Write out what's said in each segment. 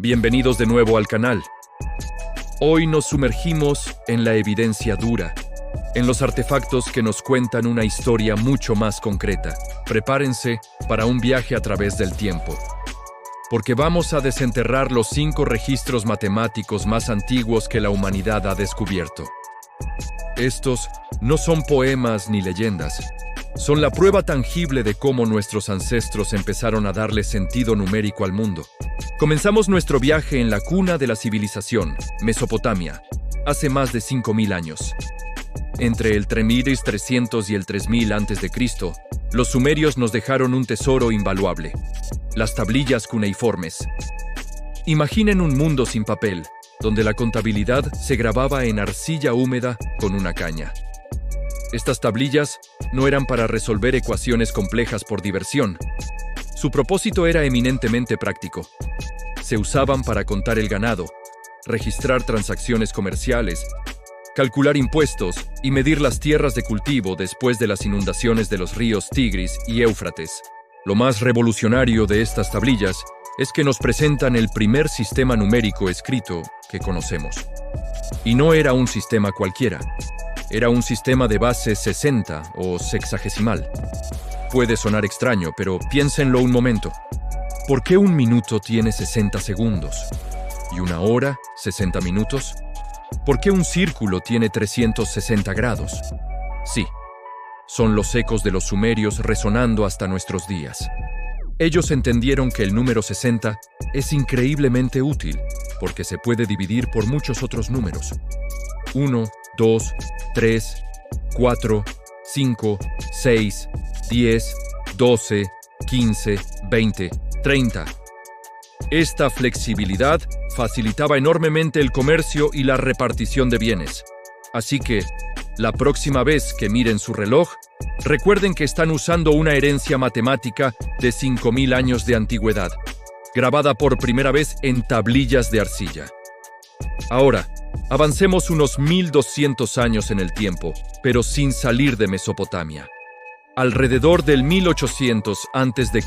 Bienvenidos de nuevo al canal. Hoy nos sumergimos en la evidencia dura, en los artefactos que nos cuentan una historia mucho más concreta. Prepárense para un viaje a través del tiempo, porque vamos a desenterrar los 5 registros matemáticos más antiguos que la humanidad ha descubierto. Estos no son poemas ni leyendas, son la prueba tangible de cómo nuestros ancestros empezaron a darle sentido numérico al mundo. Comenzamos nuestro viaje en la cuna de la civilización, Mesopotamia, hace más de 5.000 años. Entre el 3300 y el 3000 a.C., los sumerios nos dejaron un tesoro invaluable: las tablillas cuneiformes. Imaginen un mundo sin papel, donde la contabilidad se grababa en arcilla húmeda con una caña. Estas tablillas no eran para resolver ecuaciones complejas por diversión. Su propósito era eminentemente práctico. Se usaban para contar el ganado, registrar transacciones comerciales, calcular impuestos y medir las tierras de cultivo después de las inundaciones de los ríos Tigris y Éufrates. Lo más revolucionario de estas tablillas es que nos presentan el primer sistema numérico escrito que conocemos. Y no era un sistema cualquiera. Era un sistema de base 60 o sexagesimal. Puede sonar extraño, pero piénsenlo un momento. ¿Por qué un minuto tiene 60 segundos? ¿Y una hora, 60 minutos? ¿Por qué un círculo tiene 360 grados? Sí, son los ecos de los sumerios resonando hasta nuestros días. Ellos entendieron que el número 60 es increíblemente útil, porque se puede dividir por muchos otros números. 1, 2, 3, 4, 5, 6, 10, 12, 15, 20, 30. Esta flexibilidad facilitaba enormemente el comercio y la repartición de bienes. Así que, la próxima vez que miren su reloj, recuerden que están usando una herencia matemática de 5.000 años de antigüedad, grabada por primera vez en tablillas de arcilla. Ahora, avancemos unos 1.200 años en el tiempo, pero sin salir de Mesopotamia. Alrededor del 1800 a.C.,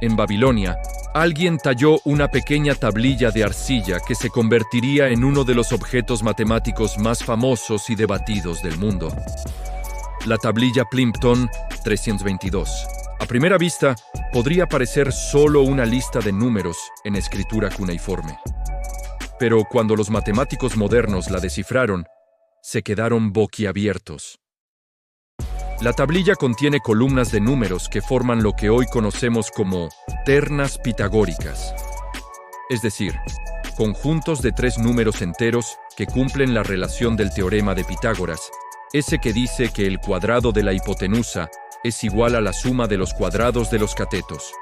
en Babilonia, alguien talló una pequeña tablilla de arcilla que se convertiría en uno de los objetos matemáticos más famosos y debatidos del mundo. La tablilla Plimpton 322. A primera vista, podría parecer solo una lista de números en escritura cuneiforme. Pero cuando los matemáticos modernos la descifraron, se quedaron boquiabiertos. La tablilla contiene columnas de números que forman lo que hoy conocemos como ternas pitagóricas, es decir, conjuntos de 3 números enteros que cumplen la relación del teorema de Pitágoras, ese que dice que el cuadrado de la hipotenusa es igual a la suma de los cuadrados de los catetos.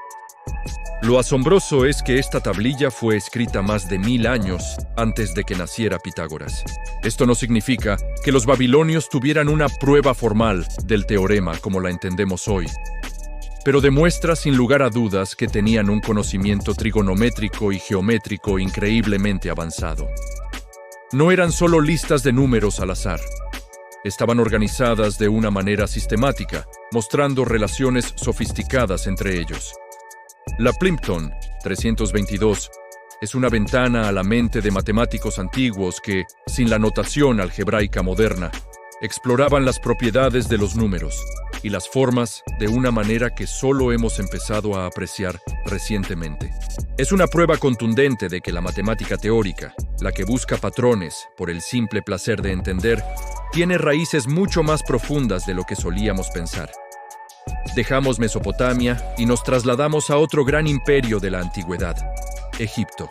Lo asombroso es que esta tablilla fue escrita más de 1000 años antes de que naciera Pitágoras. Esto no significa que los babilonios tuvieran una prueba formal del teorema como la entendemos hoy, pero demuestra sin lugar a dudas que tenían un conocimiento trigonométrico y geométrico increíblemente avanzado. No eran solo listas de números al azar. Estaban organizadas de una manera sistemática, mostrando relaciones sofisticadas entre ellos. La Plimpton 322 es una ventana a la mente de matemáticos antiguos que, sin la notación algebraica moderna, exploraban las propiedades de los números y las formas de una manera que solo hemos empezado a apreciar recientemente. Es una prueba contundente de que la matemática teórica, la que busca patrones por el simple placer de entender, tiene raíces mucho más profundas de lo que solíamos pensar. Dejamos Mesopotamia y nos trasladamos a otro gran imperio de la antigüedad, Egipto.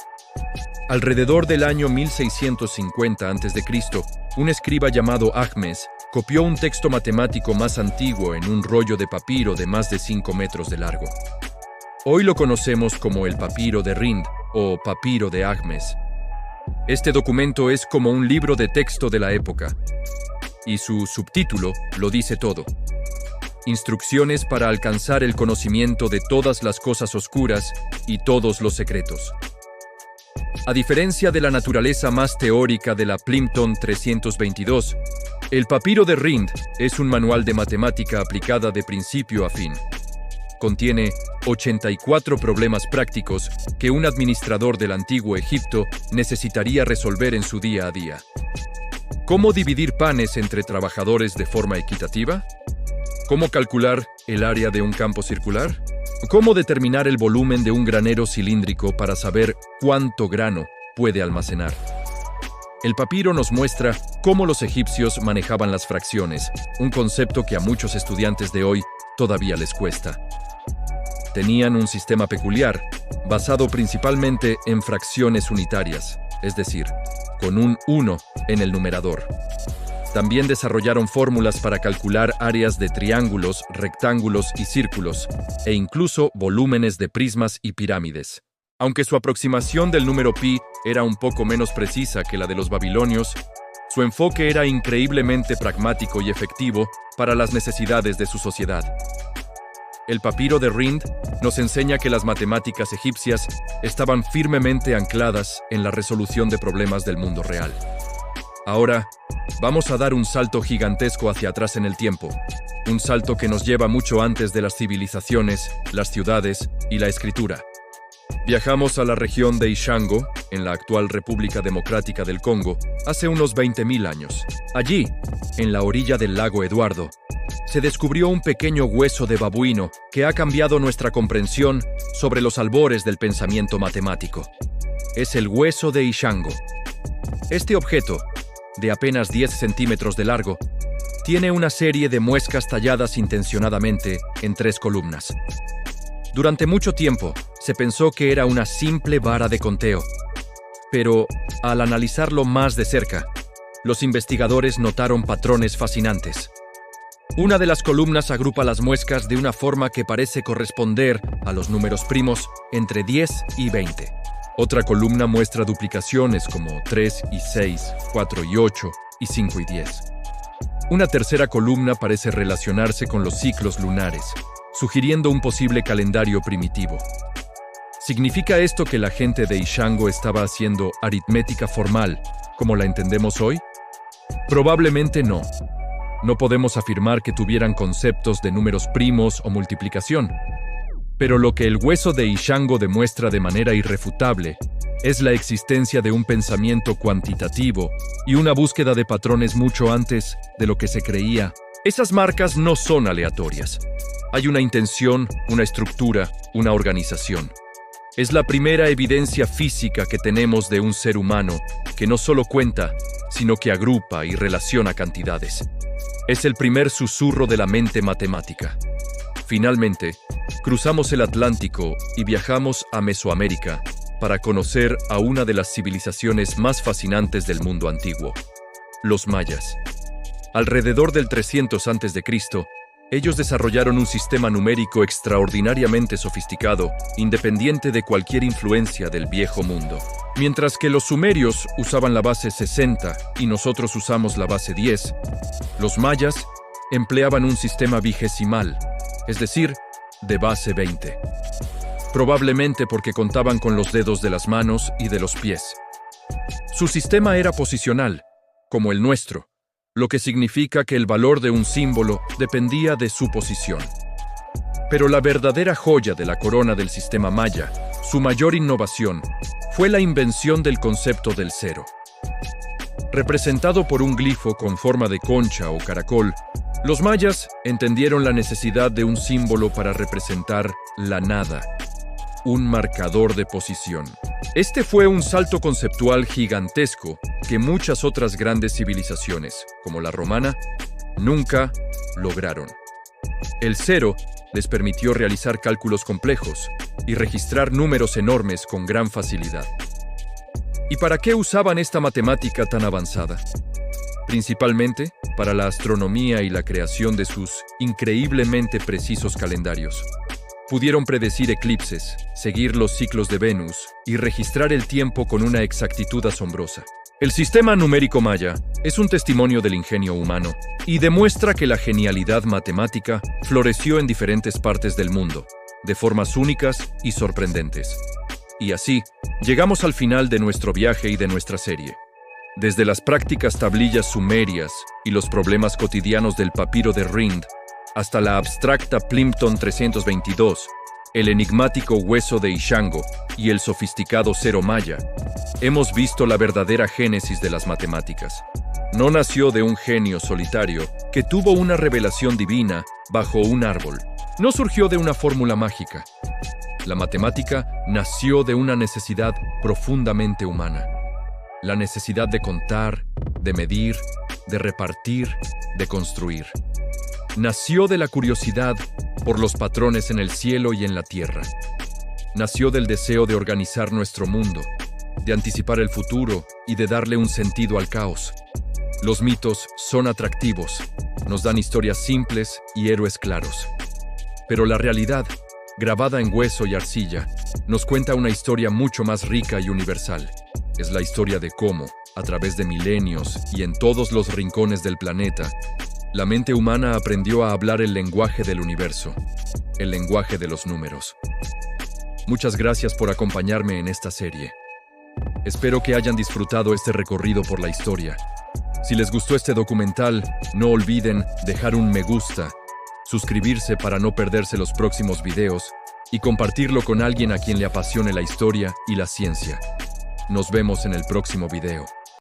Alrededor del año 1650 a.C., un escriba llamado Ahmes copió un texto matemático más antiguo en un rollo de papiro de más de 5 metros de largo. Hoy lo conocemos como el papiro de Rind o papiro de Ahmes. Este documento es como un libro de texto de la época, y su subtítulo lo dice todo: Instrucciones para alcanzar el conocimiento de todas las cosas oscuras y todos los secretos. A diferencia de la naturaleza más teórica de la Plimpton 322, el papiro de Rind es un manual de matemática aplicada de principio a fin. contiene 84 problemas prácticos que un administrador del antiguo Egipto necesitaría resolver en su día a día. ¿Cómo dividir panes entre trabajadores de forma equitativa? ¿Cómo calcular el área de un campo circular? ¿Cómo determinar el volumen de un granero cilíndrico para saber cuánto grano puede almacenar? El papiro nos muestra cómo los egipcios manejaban las fracciones, un concepto que a muchos estudiantes de hoy todavía les cuesta. Tenían un sistema peculiar, basado principalmente en fracciones unitarias, es decir, con un 1 en el numerador. También desarrollaron fórmulas para calcular áreas de triángulos, rectángulos y círculos, e incluso volúmenes de prismas y pirámides. Aunque su aproximación del número pi era un poco menos precisa que la de los babilonios, su enfoque era increíblemente pragmático y efectivo para las necesidades de su sociedad. El papiro de Rind nos enseña que las matemáticas egipcias estaban firmemente ancladas en la resolución de problemas del mundo real. Ahora, vamos a dar un salto gigantesco hacia atrás en el tiempo, un salto que nos lleva mucho antes de las civilizaciones, las ciudades y la escritura. Viajamos a la región de Ishango, en la actual República Democrática del Congo, hace unos 20.000 años. Allí, en la orilla del lago Eduardo, se descubrió un pequeño hueso de babuino que ha cambiado nuestra comprensión sobre los albores del pensamiento matemático. Es el hueso de Ishango. Este objeto, de apenas 10 centímetros de largo, tiene una serie de muescas talladas intencionadamente en 3 columnas. Durante mucho tiempo, se pensó que era una simple vara de conteo. Pero, al analizarlo más de cerca, los investigadores notaron patrones fascinantes. Una de las columnas agrupa las muescas de una forma que parece corresponder a los números primos entre 10 y 20. Otra columna muestra duplicaciones como 3 y 6, 4 y 8 y 5 y 10. Una tercera columna parece relacionarse con los ciclos lunares, sugiriendo un posible calendario primitivo. ¿Significa esto que la gente de Ishango estaba haciendo aritmética formal, como la entendemos hoy? Probablemente no. No podemos afirmar que tuvieran conceptos de números primos o multiplicación. Pero lo que el hueso de Ishango demuestra de manera irrefutable es la existencia de un pensamiento cuantitativo y una búsqueda de patrones mucho antes de lo que se creía. Esas marcas no son aleatorias. Hay una intención, una estructura, una organización. Es la primera evidencia física que tenemos de un ser humano que no solo cuenta, sino que agrupa y relaciona cantidades. Es el primer susurro de la mente matemática. Finalmente, cruzamos el Atlántico y viajamos a Mesoamérica para conocer a una de las civilizaciones más fascinantes del mundo antiguo, los mayas. Alrededor del 300 a.C., ellos desarrollaron un sistema numérico extraordinariamente sofisticado, independiente de cualquier influencia del viejo mundo. Mientras que los sumerios usaban la base 60 y nosotros usamos la base 10, los mayas empleaban un sistema vigesimal, es decir, de base 20. Probablemente porque contaban con los dedos de las manos y de los pies. Su sistema era posicional, como el nuestro, lo que significa que el valor de un símbolo dependía de su posición. Pero la verdadera joya de la corona del sistema maya, su mayor innovación, fue la invención del concepto del cero. Representado por un glifo con forma de concha o caracol, los mayas entendieron la necesidad de un símbolo para representar la nada, un marcador de posición. Este fue un salto conceptual gigantesco que muchas otras grandes civilizaciones, como la romana, nunca lograron. El cero les permitió realizar cálculos complejos y registrar números enormes con gran facilidad. ¿Y para qué usaban esta matemática tan avanzada? Principalmente para la astronomía y la creación de sus increíblemente precisos calendarios. Pudieron predecir eclipses, seguir los ciclos de Venus y registrar el tiempo con una exactitud asombrosa. El sistema numérico maya es un testimonio del ingenio humano y demuestra que la genialidad matemática floreció en diferentes partes del mundo, de formas únicas y sorprendentes. Y así, llegamos al final de nuestro viaje y de nuestra serie. Desde las prácticas tablillas sumerias y los problemas cotidianos del papiro de Rind, hasta la abstracta Plimpton 322, el enigmático hueso de Ishango y el sofisticado cero maya, hemos visto la verdadera génesis de las matemáticas. No nació de un genio solitario que tuvo una revelación divina bajo un árbol. No surgió de una fórmula mágica. La matemática nació de una necesidad profundamente humana. La necesidad de contar, de medir, de repartir, de construir. Nació de la curiosidad por los patrones en el cielo y en la tierra. Nació del deseo de organizar nuestro mundo, de anticipar el futuro y de darle un sentido al caos. Los mitos son atractivos, nos dan historias simples y héroes claros. Pero la realidad, grabada en hueso y arcilla, nos cuenta una historia mucho más rica y universal. Es la historia de cómo, a través de milenios y en todos los rincones del planeta, la mente humana aprendió a hablar el lenguaje del universo, el lenguaje de los números. Muchas gracias por acompañarme en esta serie. Espero que hayan disfrutado este recorrido por la historia. Si les gustó este documental, no olviden dejar un me gusta, suscribirse para no perderse los próximos videos y compartirlo con alguien a quien le apasione la historia y la ciencia. Nos vemos en el próximo video.